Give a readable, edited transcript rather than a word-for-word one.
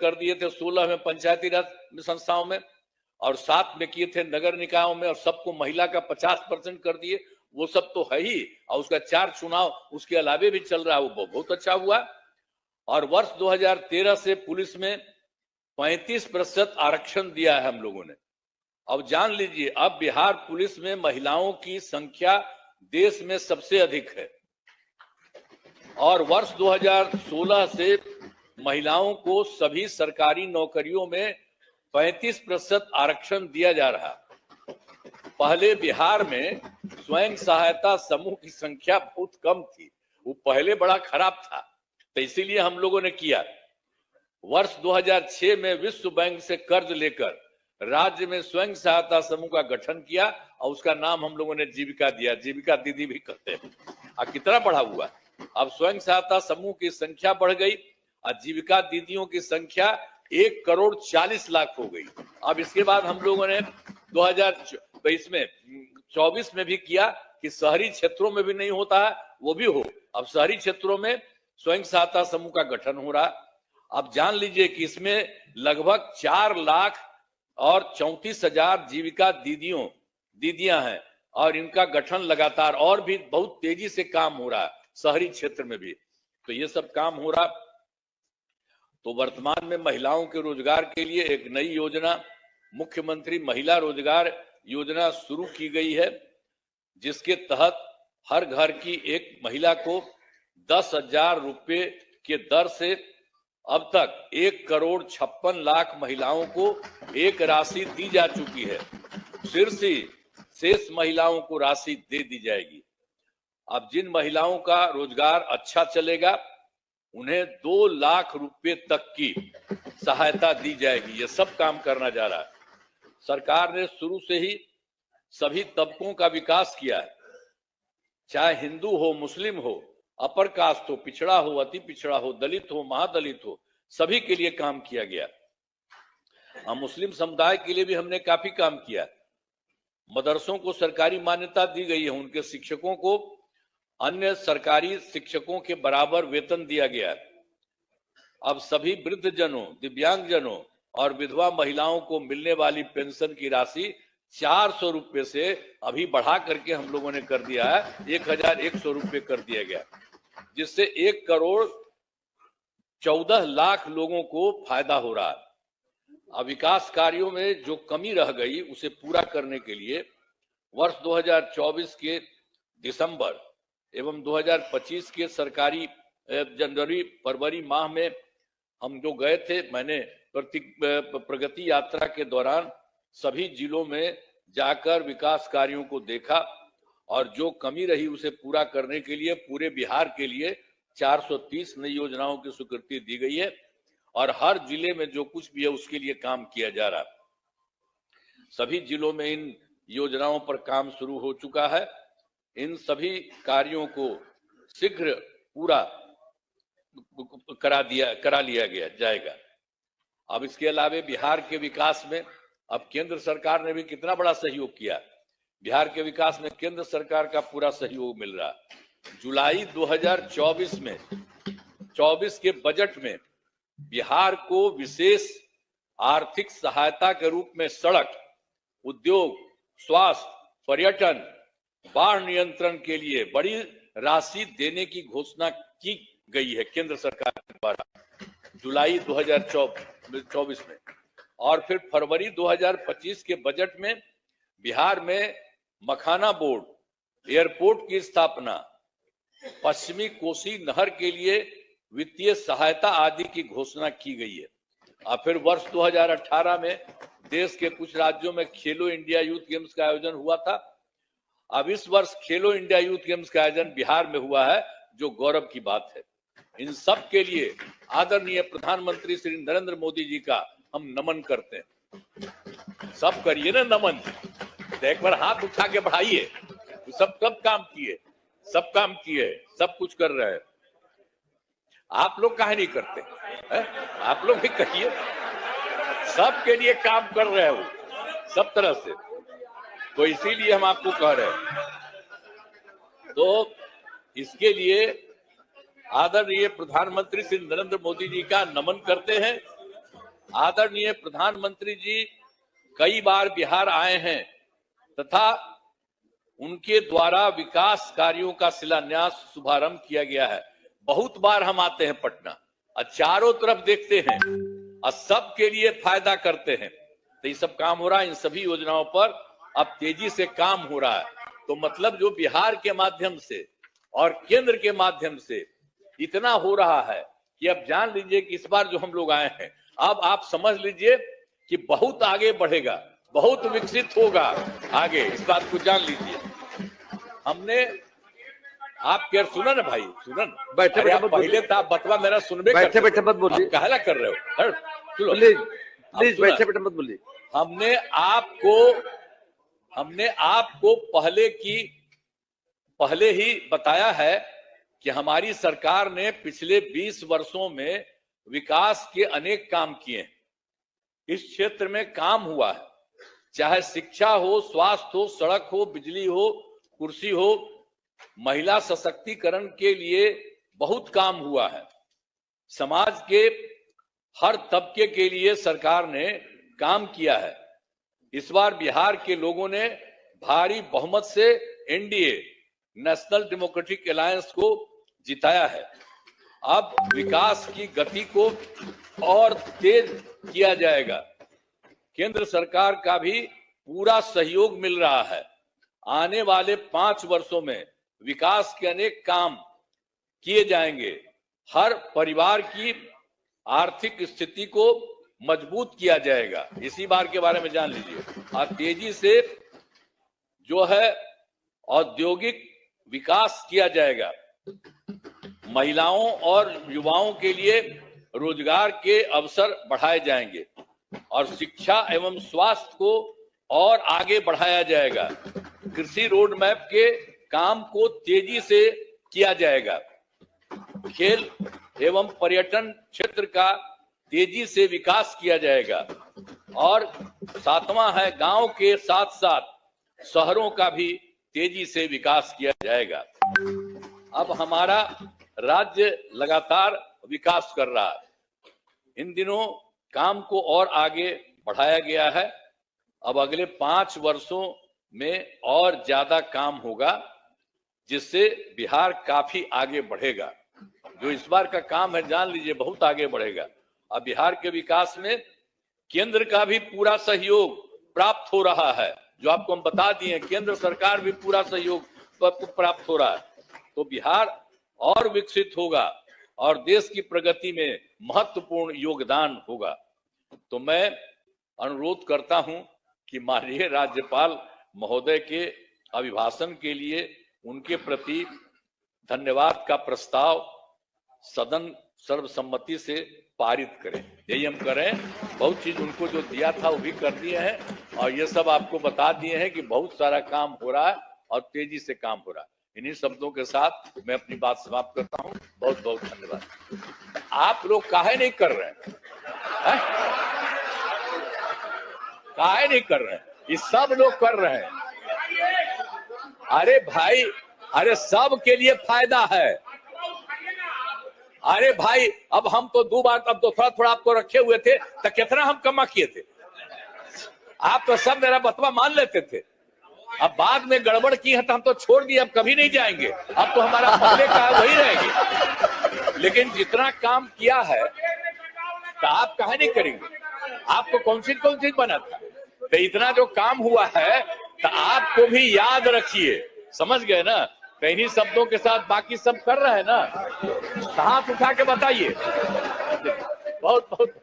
कर दिए थे 16 में पंचायती राज संस्थाओं में, और 7 में किए थे नगर निकायों में, और सबको महिला का 50% कर दिए। वो सब तो है ही, और उसका 4 चुनाव उसके अलावे भी चल रहा है, वो बहुत अच्छा हुआ। और वर्ष 2013 से पुलिस में 35% आरक्षण दिया है हम लोगों ने। अब जान लीजिए, अब बिहार पुलिस में महिलाओं की संख्या देश में सबसे अधिक है, और वर्ष 2016 से महिलाओं को सभी सरकारी नौकरियों में 35% आरक्षण दिया जा रहा। पहले बिहार में स्वयं सहायता समूह की संख्या बहुत कम थी, वो पहले बड़ा खराब था, तो इसीलिए हम लोगों ने किया। वर्ष 2006 में विश्व बैंक से कर्ज लेकर राज्य में स्वयं सहायता समूह का गठन किया, और उसका नाम हम लोगों ने जीविका दिया, जीविका दीदी भी कहते हैं। अब कितना बढ़ा हुआ, अब स्वयं सहायता समूह की संख्या बढ़ गई, और जीविका दीदियों की संख्या 1,40,00,000 हो गई। अब इसके बाद हम लोगों ने 2024 में भी किया कि शहरी क्षेत्रों में भी नहीं होता है, वो भी हो। अब शहरी क्षेत्रों में स्वयं सहायता समूह का गठन हो रहा। अब जान लीजिए कि इसमें लगभग 4,34,000 जीविका दीदियां हैं, और इनका गठन लगातार और भी बहुत तेजी से काम हो रहा है शहरी क्षेत्र में भी। तो ये सब काम हो रहा। तो वर्तमान में महिलाओं के रोजगार के लिए एक नई योजना, मुख्यमंत्री महिला रोजगार योजना शुरू की गई है, जिसके तहत हर घर की एक महिला को 10,000 रुपए के दर से अब तक 1,56,00,000 महिलाओं को एक राशि दी जा चुकी है। शेष महिलाओं को राशि दे दी जाएगी। अब जिन महिलाओं का रोजगार अच्छा चलेगा उन्हें 2 लाख रुपए तक की सहायता दी जाएगी। ये सब काम करना जा रहा है। सरकार ने शुरू से ही सभी तबकों का विकास किया है, चाहे हिंदू हो, मुस्लिम हो, अपर कास्ट हो, पिछड़ा हो, अति पिछड़ा हो, दलित हो, महादलित हो, सभी के लिए काम किया गया। हम मुस्लिम समुदाय के लिए भी हमने काफी काम किया। मदरसों को सरकारी मान्यता दी गई है, उनके शिक्षकों को अन्य सरकारी शिक्षकों के बराबर वेतन दिया गया है। अब सभी वृद्धजनों, दिव्यांगजनों और विधवा महिलाओं को मिलने वाली पेंशन की राशि 400 रुपए से अभी बढ़ा करके हम लोगों ने कर दिया है, 1,100 रुपए कर दिया गया, जिससे 1,14,00,000 लोगों को फायदा हो रहा है। अब विकास कार्यों में जो कमी रह गई उसे पूरा करने के लिए वर्ष 2024 के दिसंबर एवं 2025 के सरकारी जनवरी फरवरी माह में हम जो गए थे, मैंने प्रगति यात्रा के दौरान सभी जिलों में जाकर विकास कार्यों को देखा, और जो कमी रही उसे पूरा करने के लिए पूरे बिहार के लिए 430 नई योजनाओं की स्वीकृति दी गई है, और हर जिले में जो कुछ भी है उसके लिए काम किया जा रहा है। सभी जिलों में इन योजनाओं पर काम शुरू हो चुका है। इन सभी कार्यों को शीघ्र पूरा करा लिया जाएगा। अब इसके अलावा बिहार के विकास में अब केंद्र सरकार ने भी कितना बड़ा सहयोग किया। बिहार के विकास में केंद्र सरकार का पूरा सहयोग मिल रहा है। जुलाई 2024 के बजट में बिहार को विशेष आर्थिक सहायता के रूप में सड़क, उद्योग, स्वास्थ्य, पर्यटन, बाढ़ नियंत्रण के लिए बड़ी राशि देने की घोषणा की गई है केंद्र सरकार द्वारा जुलाई 2024 में। और फिर फरवरी 2025 के बजट में बिहार में मखाना बोर्ड, एयरपोर्ट की स्थापना, पश्चिमी कोसी नहर के लिए वित्तीय सहायता आदि की घोषणा की गई है। और फिर वर्ष 2018 में देश के कुछ राज्यों में खेलो इंडिया यूथ गेम्स का आयोजन हुआ था। अब इस वर्ष खेलो इंडिया यूथ गेम्स का आयोजन बिहार में हुआ है, जो गौरव की बात है। इन सब के लिए आदरणीय प्रधानमंत्री श्री नरेंद्र मोदी जी का हम नमन करते हैं। सब करिए ना नमन, तो एक बार हाथ उठा के बढ़ाइए। सब काम किए, सब काम किए, सब कुछ कर रहे हैं। आप लोग काहे नहीं करते है? आप लोग भी कहिए, सबके लिए काम कर रहे हो सब तरह से, तो इसीलिए हम आपको कह रहे हैं। तो इसके लिए आदरणीय प्रधानमंत्री श्री नरेंद्र मोदी जी का नमन करते हैं आदरणीय प्रधानमंत्री जी कई बार बिहार आए हैं तथा उनके द्वारा विकास कार्यों का शिलान्यास शुभारंभ किया गया है। बहुत बार हम आते हैं पटना और चारों तरफ देखते हैं और सबके लिए फायदा करते हैं। तो ये सब काम हो रहा है, इन सभी योजनाओं पर अब तेजी से काम हो रहा है। तो मतलब जो बिहार के माध्यम से और केंद्र के माध्यम से इतना हो रहा है कि अब जान लीजिए कि इस बार जो हम लोग आए हैं, अब आप समझ लीजिए कि बहुत आगे बढ़ेगा, बहुत विकसित होगा आगे, इस बात को जान लीजिए। हमने आप क्या सुना ना भाई, सुना ना, बैठे बैठे पहले तो आप बतवा मेरा सुनबे, बैठे बैठे मत बोलिए, कहला कर रहे हो, प्लीज प्लीज बैठे बैठे मत बोलिए। हमने आपको पहले ही बताया है कि हमारी सरकार ने पिछले 20 वर्षों में विकास के अनेक काम किए हैं। इस क्षेत्र में काम हुआ है, चाहे शिक्षा हो, स्वास्थ्य हो, सड़क हो, बिजली हो, कुर्सी हो, महिला सशक्तिकरण के लिए बहुत काम हुआ है। समाज के हर तबके के लिए सरकार ने काम किया है। इस बार बिहार के लोगों ने भारी बहुमत से एनडीए नेशनल डेमोक्रेटिक अलायंस को जिताया है। अब विकास की गति को और तेज किया जाएगा। केंद्र सरकार का भी पूरा सहयोग मिल रहा है। आने वाले 5 वर्षों में विकास के अनेक काम किए जाएंगे। हर परिवार की आर्थिक स्थिति को मजबूत किया जाएगा। इसी बार के बारे में जान लीजिए। और तेजी से जो है औद्योगिक विकास किया जाएगा। महिलाओं और युवाओं के लिए रोजगार के अवसर बढ़ाए जाएंगे और शिक्षा एवं स्वास्थ्य को और आगे बढ़ाया जाएगा। कृषि रोड मैप के काम को तेजी से किया जाएगा। खेल एवं पर्यटन क्षेत्र का तेजी से विकास किया जाएगा। और 7वां है, गांव के साथ साथ शहरों का भी तेजी से विकास किया जाएगा। अब हमारा राज्य लगातार विकास कर रहा है। इन दिनों काम को और आगे बढ़ाया गया है। अब अगले 5 वर्षों में और ज्यादा काम होगा, जिससे बिहार काफी आगे बढ़ेगा। जो इस बार का काम है, जान लीजिए बहुत आगे बढ़ेगा। अब बिहार के विकास में केंद्र का भी पूरा सहयोग प्राप्त हो रहा है। जो आपको हम बता दिए, केंद्र सरकार भी पूरा सहयोग प्राप्त हो रहा है। तो बिहार और विकसित होगा और देश की प्रगति में महत्वपूर्ण योगदान होगा। तो मैं अनुरोध करता हूं कि माननीय राज्यपाल महोदय के अभिभाषण के लिए उनके प्रति धन्यवाद का प्रस्ताव सदन सर्वसम्मति से पारित करें। यही हम करें। बहुत चीज उनको जो दिया था वो भी कर दिए हैं और ये सब आपको बता दिए हैं कि बहुत सारा काम हो रहा है और teजी से काम हो रहा है। इन्हीं शब्दों के साथ मैं अपनी बात समाप्त करता हूं। बहुत बहुत धन्यवाद। आप लोग काहे नहीं कर रहे हैं? काहे नहीं कर रहे हैं? ये सब लोग कर रहे हैं। अरे भाई, अरे सब के लिए फायदा है। अरे भाई, अब हम तो 2 बार, अब तो थोड़ा थोड़ा आपको रखे हुए थे, तो कितना हम कमा किए थे। आप तो सब मेरा बतवा मान लेते थे। अब बाद में गड़बड़ की है तो हम तो छोड़ दिए, अब कभी नहीं जाएंगे। अब तो हमारा पहले का वही रहेंगे। लेकिन जितना काम किया है तो आप काहे नहीं करेंगे? आपको कौन सी बना था? तो इतना जो काम हुआ है तो आपको भी याद रखिए। समझ गए ना? तो इन्हीं शब्दों के साथ बाकी सब कर रहे हैं ना, हाथ उठा के बताइए। बहुत बहुत